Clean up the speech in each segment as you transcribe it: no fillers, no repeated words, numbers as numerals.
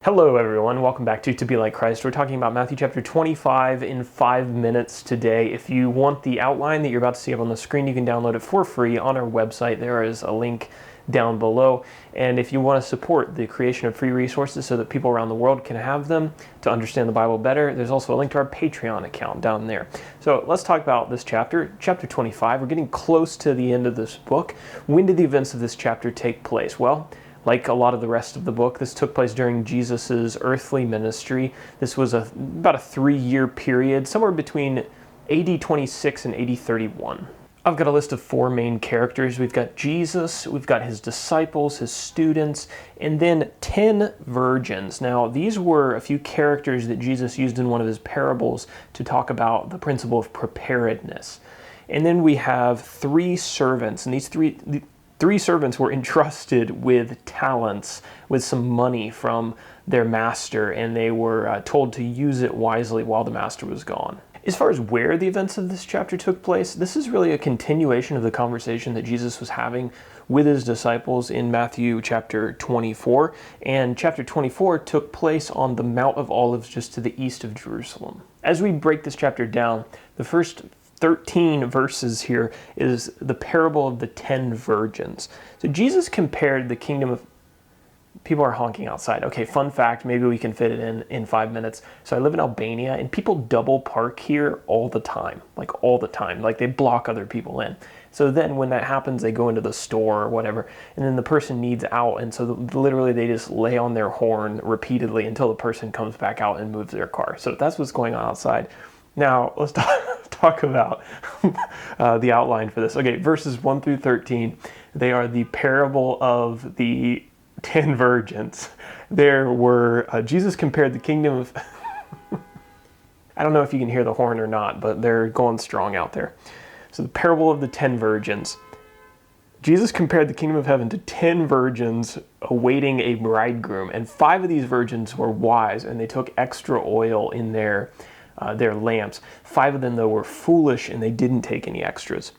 Hello everyone, welcome back to Be Like Christ. We're talking about Matthew chapter 25 in 5 minutes today. If you want the outline that you're about to see up on the screen, you can download it for free on our website. There is a link down below. And if you want to support the creation of free resources so that people around the world can have them to understand the Bible better, there's also a link to our Patreon account down there. So let's talk about this chapter, chapter 25. We're getting close to the end of this book. When did the events of this chapter take place? Well, like a lot of the rest of the book, this took place during Jesus' earthly ministry. This was about a 3-year period, somewhere between AD 26 and AD 31. I've got a list of 4 main characters. We've got Jesus, we've got his disciples, his students, and then 10 virgins. Now, these were a few characters that Jesus used in one of his parables to talk about the principle of preparedness. And then we have 3 servants, and these three servants were entrusted with talents, with some money from their master, and they were told to use it wisely while the master was gone. As far as where the events of this chapter took place, this is really a continuation of the conversation that Jesus was having with his disciples in Matthew chapter 24. And chapter 24 took place on the Mount of Olives just to the east of Jerusalem. As we break this chapter down, the first 13 verses here is the parable of the 10 virgins. So Jesus compared the kingdom of... People are honking outside. Okay, fun fact, maybe we can fit it in 5 minutes. So I live in Albania, and people double park here all the time. Like they block other people in. So then when that happens, they go into the store or whatever, and then the person needs out, and so literally they just lay on their horn repeatedly until the person comes back out and moves their car. So that's what's going on outside. Now, let's talk about the outline for this. Okay, verses 1 through 13, they are the parable of the 10 virgins. There were, Jesus compared the kingdom of... I don't know if you can hear the horn or not, but they're going strong out there. So the parable of the 10 virgins. Jesus compared the kingdom of heaven to 10 virgins awaiting a bridegroom, and 5 of these virgins were wise, and they took extra oil in their lamps. 5 of them, though, were foolish, and they didn't take any extras.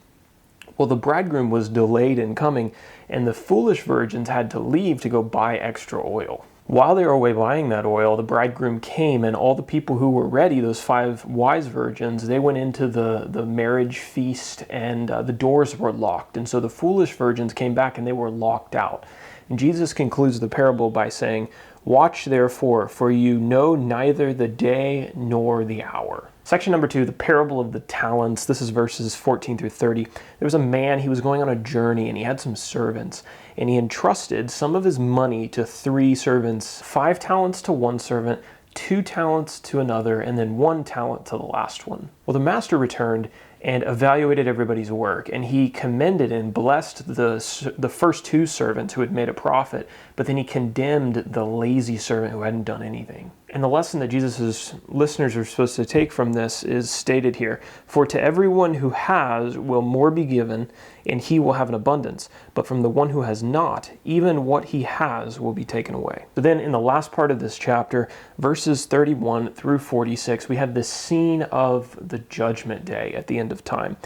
Well, the bridegroom was delayed in coming, and the foolish virgins had to leave to go buy extra oil. While they were away buying that oil, the bridegroom came, and all the people who were ready, those 5 wise virgins, they went into the marriage feast, and the doors were locked. And so the foolish virgins came back, and they were locked out. And Jesus concludes the parable by saying, "Watch therefore, for you know neither the day nor the hour." Section number 2, the parable of the talents. This is verses 14 through 30. There was a man, he was going on a journey, and he had some servants, and he entrusted some of his money to 3 servants, 5 talents to one servant, 2 talents to another, and then 1 talent to the last one. Well, the master returned and evaluated everybody's work, and he commended and blessed the first 2 servants who had made a profit, but then he condemned the lazy servant who hadn't done anything. And the lesson that Jesus' listeners are supposed to take from this is stated here: "For to everyone who has will more be given, and he will have an abundance. But from the one who has not, even what he has will be taken away." So then in the last part of this chapter, verses 31 through 46, we have this scene of the judgment day at the end of time.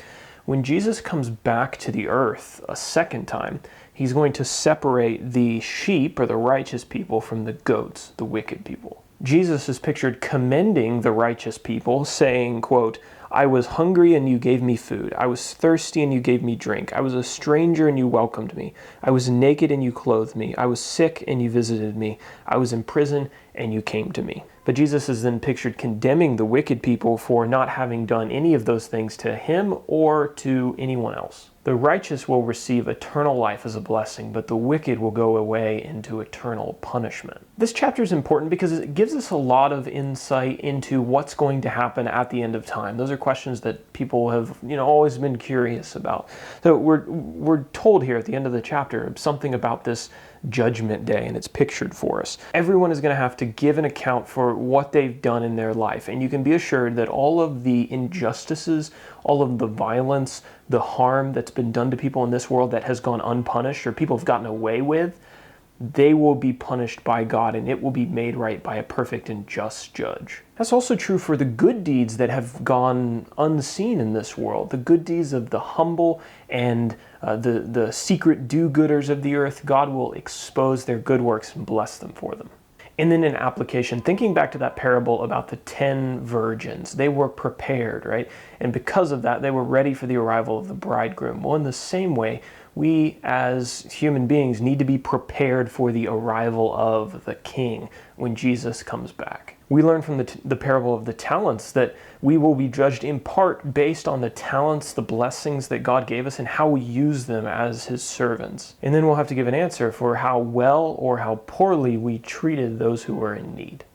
When Jesus comes back to the earth a second time, he's going to separate the sheep, or the righteous people, from the goats, the wicked people. Jesus is pictured commending the righteous people, saying, quote, "I was hungry and you gave me food. I was thirsty and you gave me drink. I was a stranger and you welcomed me. I was naked and you clothed me. I was sick and you visited me. I was in prison and you came to me." But Jesus is then pictured condemning the wicked people for not having done any of those things to him or to anyone else. The righteous will receive eternal life as a blessing, but the wicked will go away into eternal punishment. This chapter is important because it gives us a lot of insight into what's going to happen at the end of time. Those are questions that people have, always been curious about. So we're told here at the end of the chapter something about this judgment day, and it's pictured for us. Everyone is going to have to give an account for what they've done in their life, and you can be assured that all of the injustices, all of the violence, the harm that's been done to people in this world that has gone unpunished, or people have gotten away with, they will be punished by God, and it will be made right by a perfect and just judge. That's also true for the good deeds that have gone unseen in this world, the good deeds of the humble and the secret do-gooders of the earth. God will expose their good works and bless them for them. And then in application, thinking back to that parable about the 10 virgins, they were prepared, right? And because of that, they were ready for the arrival of the bridegroom. Well, in the same way, we as human beings need to be prepared for the arrival of the King when Jesus comes back. We learn from the parable of the talents that we will be judged in part based on the talents, the blessings that God gave us, and how we use them as his servants. And then we'll have to give an answer for how well or how poorly we treated those who were in need.